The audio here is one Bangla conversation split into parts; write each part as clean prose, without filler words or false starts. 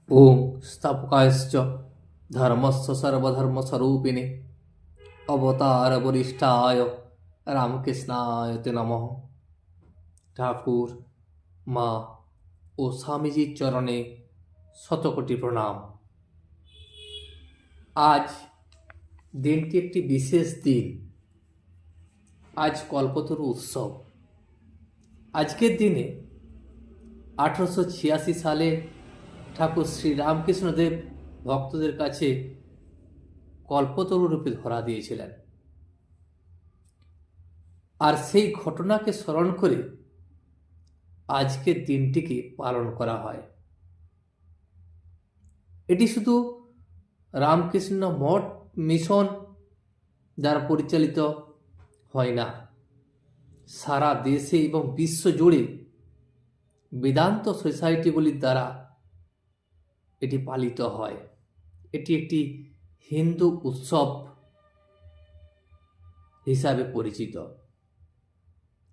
ওং স্থাপকায়শ্চ ধর্মস্য সর্বধর্মস্বরূপিণে অবতার বরিষ্ঠায় রামকৃষ্ণায় তে নমঃ। ঠাকুর, মা ও স্বামীজির চরণে শতকোটি প্রণাম। আজ দিনটি একটি বিশেষ দিন। আজ কল্পতরু উৎসব। আজকের দিনে 1886 সালে ঠাকুর শ্রী রামকৃষ্ণদেব ভক্তদের কাছে কল্পতরু রূপে ধরা দিয়েছিলেন। আর সেই ঘটনাকে স্মরণ করে আজকের দিনটিকে পালন করা হয়। এটি শুধু রামকৃষ্ণ মঠ মিশন দ্বারা পরিচালিত হয় না, সারা দেশে এবং বিশ্ব জুড়ে বেদান্ত সোসাইটিগুলির দ্বারা এটি পালিত হয়। এটি একটি হিন্দু উৎসব হিসাবে পরিচিত।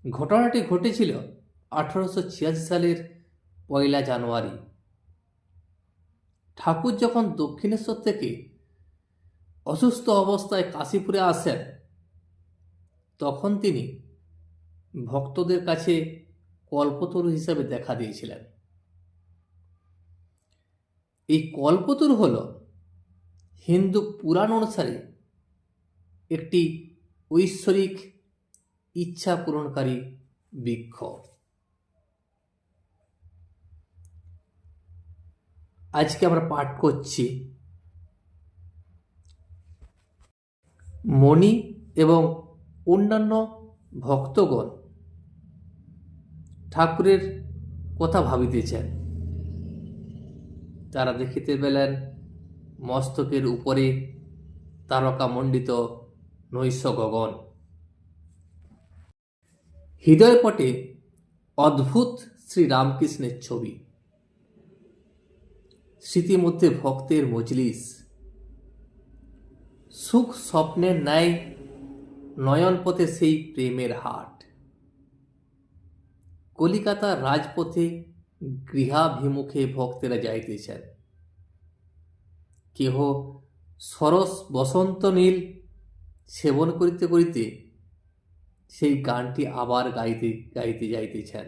ঘটনাটি ঘটেছিল 1886 সালের 1 জানুয়ারি। ঠাকুর যখন দক্ষিণেশ্বর থেকে অসুস্থ অবস্থায় কাশীপুরে আসেন, তখন তিনি ভক্তদের কাছে কল্পতরু হিসাবে দেখা দিয়েছিলেন। এই কল্পতরু হল হিন্দু পুরাণ অনুসারে একটি ঐশ্বরিক ইচ্ছা পূরণকারী বৃক্ষ। আজকে আমরা পাঠ করছি মণি এবং অন্যান্য ভক্তগণ ঠাকুরের কথা ভাবিতেছেন। তারা দেখিতে পেলেন মস্তকের উপরে তারকামণ্ডিত নৈশ গগন, হৃদয়পটে অদ্ভুত শ্রী রামকৃষ্ণের ছবি, স্মৃতির মধ্যে ভক্তের মজলিস, সুখ স্বপ্নের ন্যায় নয়নপথে সেই প্রেমের হাট, কলিকাতার রাজপথে গৃহাভিমুখে ভক্তেরা যাইতেছেন। কেহ সরস বসন্ত নীল সেবন করিতে করিতে সেই গানটি আবার গাইতে গাইতে যাইতেছেন।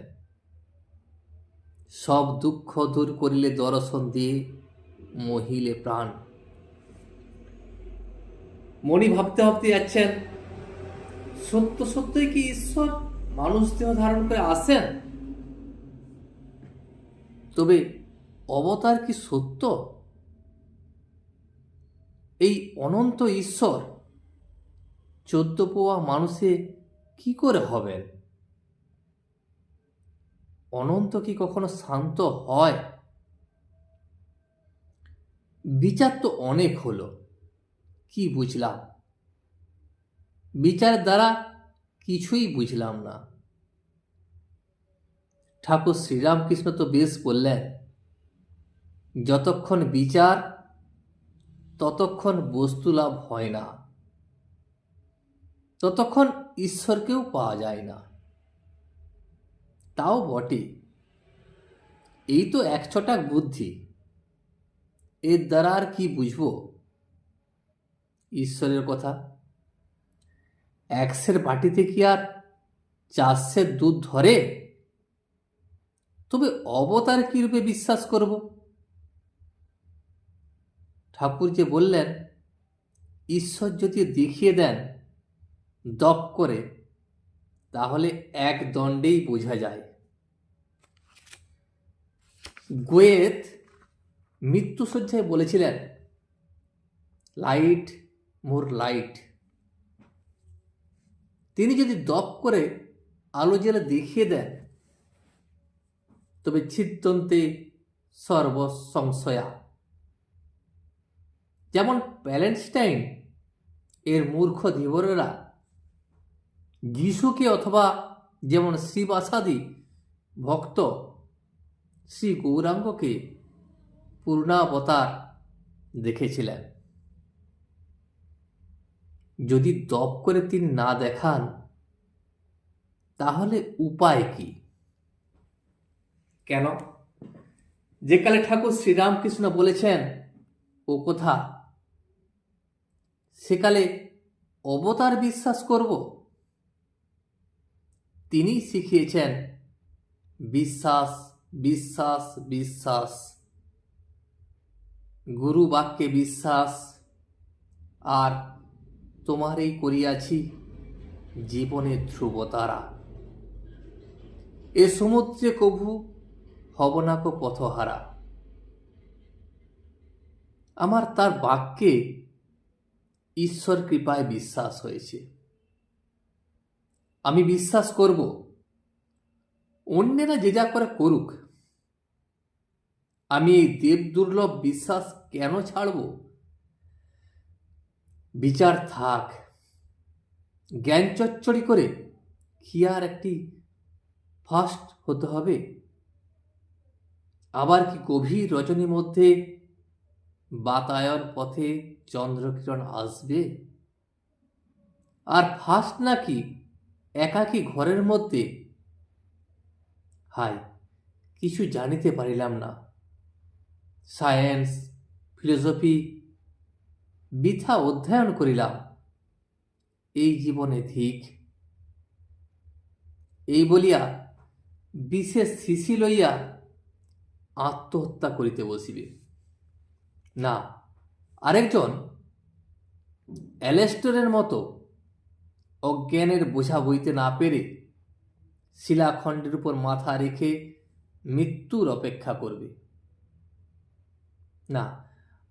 সব দুঃখ দূর করিলে দর্শন দিয়ে মহিলে প্রাণ। মণি ভাবতে ভাবতে যাচ্ছেন, সত্য সত্যই কি ঈশ্বর মানুষ দেহ ধারণ করে আসেন? তবে অবতার কি সত্য? এই অনন্ত ঈশ্বর 14 পোয়া মানুষে কি করে হবেন? অনন্ত কি কখনো শান্ত হয়? বিচার তো অনেক হলো, কি বুঝলাম? বিচার দ্বারা কিছুই বুঝলাম না। ঠাকুর শ্রীরামকৃষ্ণ তো বেশ বললেন, যতক্ষণ বিচার ততক্ষণ বস্তু লাভ হয় না, ততক্ষণ ঈশ্বরকেও পাওয়া যায় না। তাও বটে, এই তো এক ছটাক বুদ্ধি, এর দ্বারা আর কি বুঝব ঈশ্বরের কথা? 1 সের বাটিতে কি আর 4 সের দুধ ধরে? তবে অবতার কি রূপে বিশ্বাস করব? ঠাকুর যে বললেন, ঈশ্বর যদি দেখিয়ে দেন দপ করে, তাহলে এক দণ্ডেই বোঝা যায়। গোয়েত মৃত্যুশয্যায় বলেছিলেন, লাইট মোর লাইট। তিনি যদি দপ করে আলো জ্বেলে দেখিয়ে দেন, তবে ছিদ্যন্তে সর্বসংশয়া। যেমন প্যালেস্টাইন এর মূর্খ ধীবরেরা যিশুকে, অথবা যেমন শিবাসাদি ভক্ত শ্রী গৌরাঙ্গকে পূর্ণাবতার দেখেছিলেন। যদি দপ করে তিনি না দেখান, তাহলে উপায় কি? কেন? যেকালে ঠাকুর শ্রীরামকৃষ্ণ বলেছেন ও কথা, সেকালে অবতার বিশ্বাস করব? তিনি শিখিয়েছেন বিশ্বাস, বিশ্বাস, বিশ্বাস, গুরু বাক্যে বিশ্বাস, আর তোমারই করিয়াছি জীবনের ধ্রুবতারা। এ সমুদ্রে কভু হবনাক পথহারা। আমার তার বাক্যে ঈশ্বর কৃপায় বিশ্বাস হয়েছে। আমি বিশ্বাস করব, অন্যেরা যে যা করে করুক, আমি এই দেব দুর্লভ বিশ্বাস কেন ছাড়ব? বিচার থাক, জ্ঞান চচ্চড়ি করে কি আর একটি ফার্স্ট হতে হবে? আবার কি গভীর রজনীর মধ্যে বাতায়ন পথে চন্দ্রকিরণ আসবে? আর ফার্স্ট নাকি একাকী ঘরের মধ্যে? হায়, কিছু জানিতে পারিলাম না। সায়েন্স, ফিলোসফি বৃথা অধ্যয়ন করিলাম, এই জীবনে ধিক। এই বলিয়া বিশেষ শিশি লইয়া আত্মহত্যা করিতে বসিবে না। আরেকজন অ্যালেস্টরের মতো অজ্ঞানের বোঝা বইতে না পেরে শিলাখণ্ডের উপর মাথা রেখে মৃত্যুর অপেক্ষা করবে না।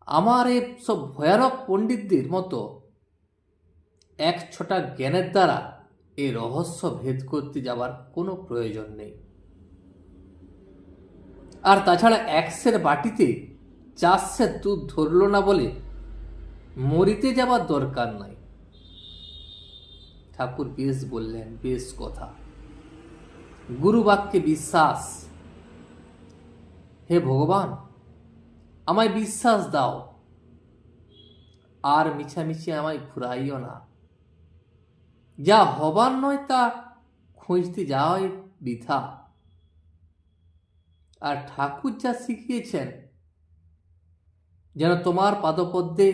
আমার এই সব ভয়ানক পণ্ডিতদের মতো এক ছোটা জ্ঞানের দ্বারা এই রহস্য ভেদ করতে যাবার কোনো প্রয়োজন নেই। আর তাছাড়া একশের বাটিতে চাষের দুধ ধরল না বলে মরিতে যাবার দরকার নাই। ঠাকুর বেশ বললেন, বেশ কথা। গুরু বাক্যে বিশ্বাস। হে ভগবান, আমায় বিশ্বাস দাও, আর মিছামিছি আমায় ঘুরাইও না। যা হবার নয় তা খুঁজতে যাওয়াই বৃথা। আর ঠাকুর যা শিখিয়েছেন, যেন তোমার পাদপদ্মে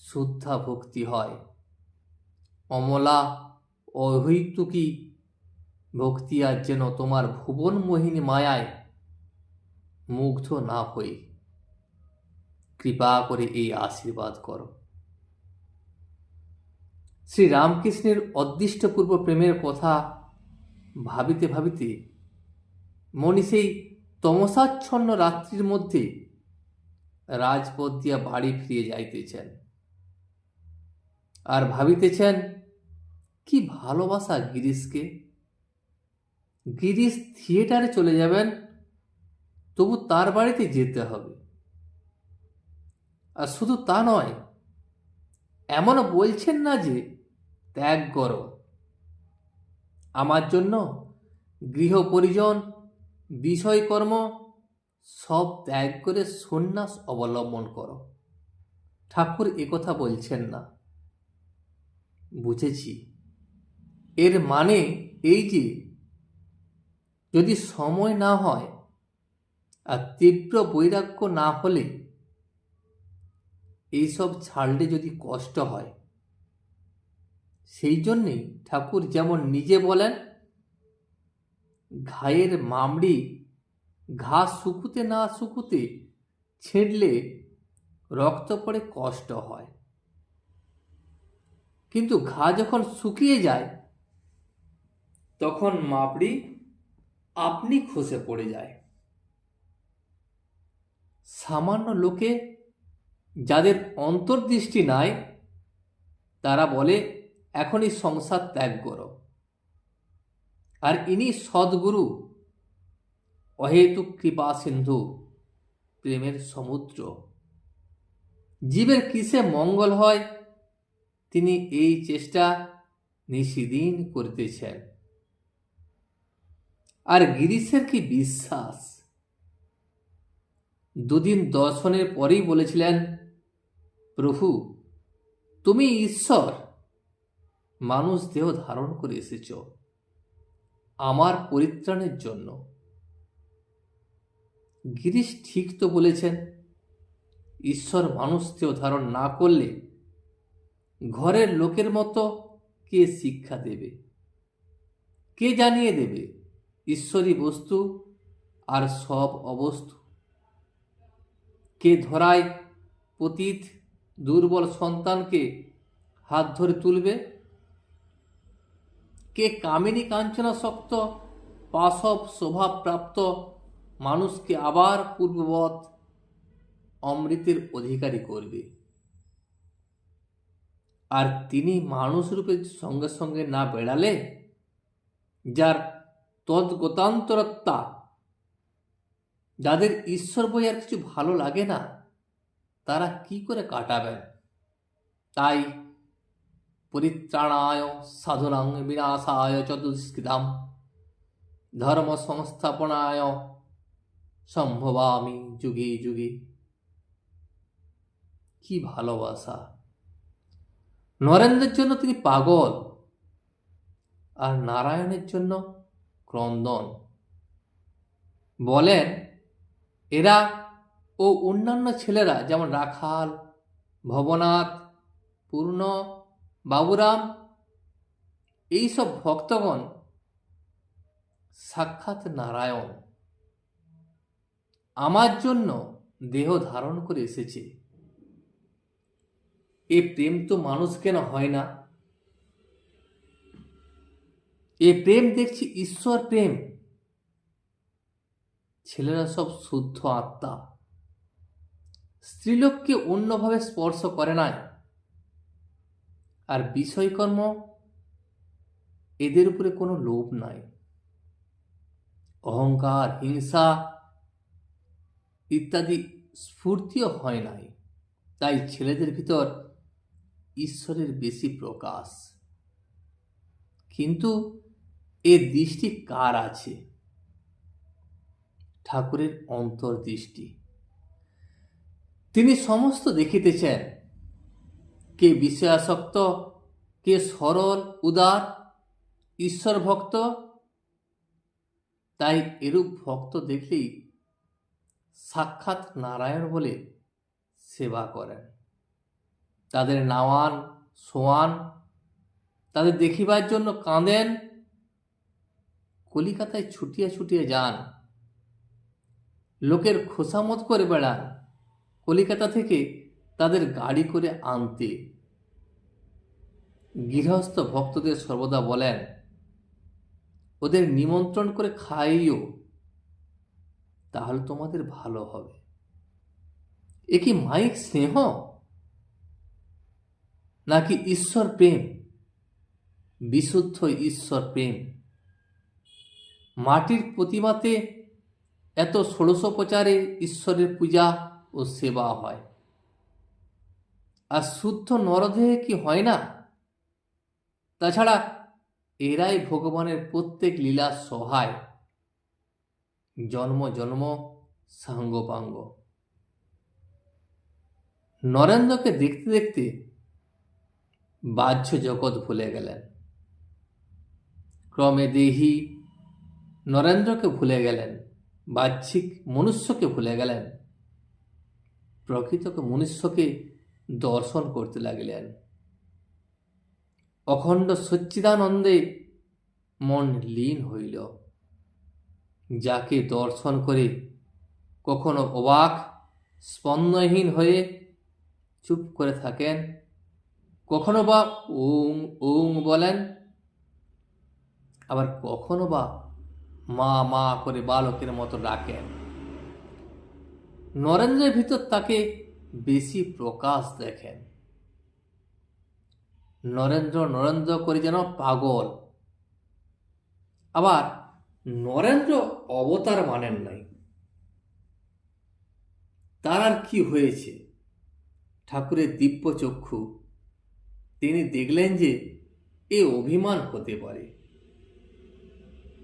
শুদ্ধা ভক্তি হয়, অমলা অহৈতুকী ভক্তি, আর যেন তোমার ভুবন মোহিনী মায়ায় মুগ্ধ না হই। কৃপা করে এই আশীর্বাদ করো। শ্রী রামকৃষ্ণের অদৃষ্টপূর্ব প্রেমের কথা ভাবিতে ভাবিতে মনি সেই তমসাচ্ছন্ন রাত্রির মধ্যে রাজপথ দিয়া বাড়ি ফিরে যাইতেছেন, আর ভাবিতেছেন কি ভালোবাসা গিরিশকে। গিরিশ থিয়েটারে চলে যাবেন, তবু তার বাড়িতে যেতে হবে। আর শুধু তা নয়, এমনও বলছেন না যে ত্যাগ করো, আমার জন্য গৃহ পরিজন বিষয়কর্ম সব ত্যাগ করে সন্ন্যাস অবলম্বন করো। ঠাকুর একথা বলছেন না। বুঝেছি, এর মানে এই যে যদি সময় না হয় আর তীব্র বৈরাগ্য না হলে, এইসব ছাড়লে যদি কষ্ট হয়, সেই জন্যেই ঠাকুর যেমন নিজে বলেন, ঘায়ের মামড়ি ঘা শুকুতে না শুকুতে ছিঁড়লে রক্ত পড়ে কষ্ট হয়, কিন্তু ঘা যখন শুকিয়ে যায় তখন মামড়ি আপনি খসে পড়ে যায়। সামান্য লোকে যাদের অন্তর্দৃষ্টি নাই, তারা বলে এখনই সংসার ত্যাগ করো। আর ইনি সদ্গুরু, অহেতুক কৃপা সিন্ধু, প্রেমের সমুদ্র। জীবের কিসে মঙ্গল হয় তিনি এই চেষ্টা নিশিদিন করিতেছেন। আর গিরিশের কি বিশ্বাস! দুদিন দর্শনের পরেই বলেছিলেন, প্রভু তুমি ঈশ্বর, মানুষ দেহ ধারণ করে এসেছ আমার পরিত্রাণের জন্য। গিরিশ ঠিক তো বলেছেন, ঈশ্বর মানুষকেও ধারণ না করলে ঘরের লোকের মতো কে শিক্ষা দেবে, কে জানিয়ে দেবে ঈশ্বরী বস্তু আর সব অবস্তু? কে ধরায় পতিত দুর্বল সন্তানকে হাত ধরে তুলবে? কে কামিনী কাঞ্চনাসক্ত পাশব স্বভাবপ্রাপ্ত মানুষকে আবার পূর্ববৎ অমৃতের অধিকারী করবে? আর তিনি মানুষ রূপে সঙ্গে সঙ্গে না বেড়ালে, যার তদ্গতান্তরত্বা, যাদের ঈশ্বর বই আর কিছু ভালো লাগে না, তারা কি করে কাটাবেন? তাই পরিত্রাণায় সাধনাং বিনাশায় চতুষ্কৃতাম ধর্ম সংস্থাপনায় সম্ভবামি যুগে যুগে। কি ভালোবাসা! নরেন্দ্রের জন্য তিনি পাগল, আর নারায়ণের জন্য ক্রন্দন। বলেন, এরা ও অন্যান্য ছেলেরা, যেমন রাখাল, ভবনাথ, পূর্ণ, বাবুরাম, এইসব ভক্তগণ সাক্ষাৎ নারায়ণ। আমার জন্য দেহ ধারণ করে এসেছে। এ প্রেম তো মানুষ কেন হয় না? এ প্রেম দেখছি ঈশ্বর প্রেম। ছেলেরা সব শুদ্ধ আত্মা, স্ত্রীলোককে অন্যভাবে স্পর্শ করে নাই। আর বিষয়কর্ম, এদের উপরে কোনো লোভ নাই, অহংকার, হিংসা ইত্যাদি স্ফূর্তিও হয় নাই। তাই ছেলেদের ভিতর ঈশ্বরের বেশি প্রকাশ। কিন্তু এ দৃষ্টি কার আছে? ঠাকুরের অন্তর্দৃষ্টি। তিনি সমস্ত দেখিতেছেন, কে বিষয়াসক্ত, কে সরল উদার ঈশ্বর ভক্ত। তাই এরূপ ভক্ত দেখলেই সাক্ষাৎ নারায়ণ বলে সেবা করেন। তাদের নাওয়ান শোয়ান, তাদের দেখিবার জন্য কাঁদেন, কলিকাতায় ছুটিয়ে ছুটিয়ে যান, লোকের খোসামত করে বেড়ান, কলিকাতা থেকে তাদের গাড়ি করে আনতে। গৃহস্থ ভক্তদের সর্বদা বলেন, ওদের নিমন্ত্রণ করে খাইও, তাহলে তোমাদের ভালো হবে। এ কি মায়িক স্নেহ, নাকি ঈশ্বর প্রেম, বিশুদ্ধ ঈশ্বর প্রেম? মাটির প্রতিমাতে এত ষোড়শোপচারে ঈশ্বরের পূজা ও সেবা হয়, আর শুদ্ধ নরদেহে কি হয় না? তাছাড়া এরাই ভগবানের প্রত্যেক লীলা সহায়, জন্ম জন্ম সাঙ্গপাঙ্গ। নরেন্দ্রকে দেখতে দেখতে বাহ্য জগৎ ভুলে গেলেন। ক্রমে দেহি নরেন্দ্রকে ভুলে গেলেন, বাহ্যিক মনুষ্যকে ভুলে গেলেন, প্রকৃতকে মনুষ্যকে দর্শন করতে লাগলেন। অখণ্ড সচ্চিদানন্দে মন লীন হইল। যাকে দর্শন করে কখনো অবাক স্পন্দনহীন হয়ে চুপ করে থাকেন, কখনো বা ওং ওং বলেন, আবার কখনো বা মা মা করে বালকের মতো ডাকেন। নরেন্দ্রের ভিতর তাকে বেশি প্রকাশ দেখেন। নরেন্দ্র নরেন্দ্র করে যেন পাগল। আবার নরেন্দ্র অবতার মানেন নাই। তার আর কি হয়েছে? ঠাকুরের দিব্য চক্ষু, তিনি দেখলেন যে এ অভিমান হতে পারে।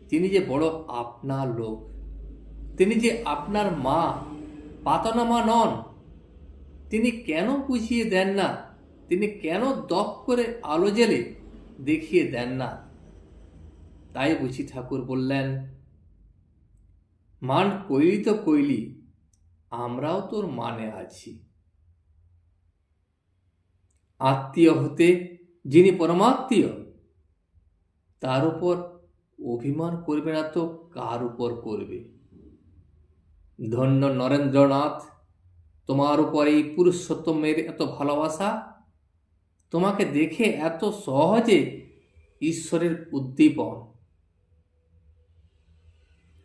তিনি যে বড় আপনার লোক, তিনি যে আপনার মা, পাতানো মা নন। তিনি কেন বুঝিয়ে দেন না? তিনি কেন দপ করে আলো জেলে দেখিয়ে দেন না? তাই বুঝি ঠাকুর বললেন, মান কইলি তো কইলি, আমরাও তোর মানে আছি। আত্মীয় হতে যিনি পরমাত্মীয়, তার উপর অভিমান করবে না তো কার উপর করবে? ধন্য নরেন্দ্রনাথ, তোমার উপর এই পুরুষোত্তমের এত ভালোবাসা, তোমাকে দেখে এত সহজে ঈশ্বরের উদ্দীপন।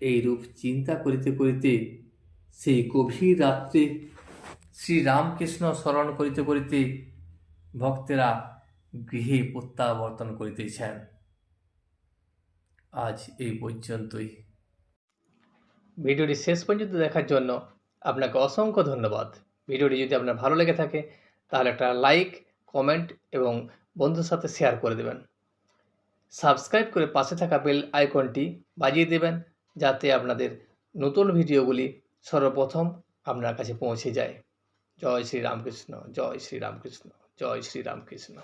এইরূপ চিন্তা করিতে করিতে সেই গভীর রাত্রে শ্রীরামকৃষ্ণ স্মরণ করিতে করিতে ভক্তেরা গৃহে প্রত্যাবর্তন করিতেছেন। আজ এই পর্যন্তই। ভিডিওটি শেষ পর্যন্ত দেখার জন্য আপনাকে অসংখ্য ধন্যবাদ। ভিডিওটি যদি আপনার ভালো লেগে থাকে তাহলে একটা লাইক, কমেন্ট এবং বন্ধুর সাথে শেয়ার করে দেবেন। সাবস্ক্রাইব করে পাশে থাকা বেল আইকনটি বাজিয়ে দেবেন, যাতে আপনাদের নতুন ভিডিওগুলি সর্বপ্রথম আপনার কাছে পৌঁছে যায়। জয় শ্রী রামকৃষ্ণ, জয় শ্রী রামকৃষ্ণ, জয় শ্রী রামকৃষ্ণ।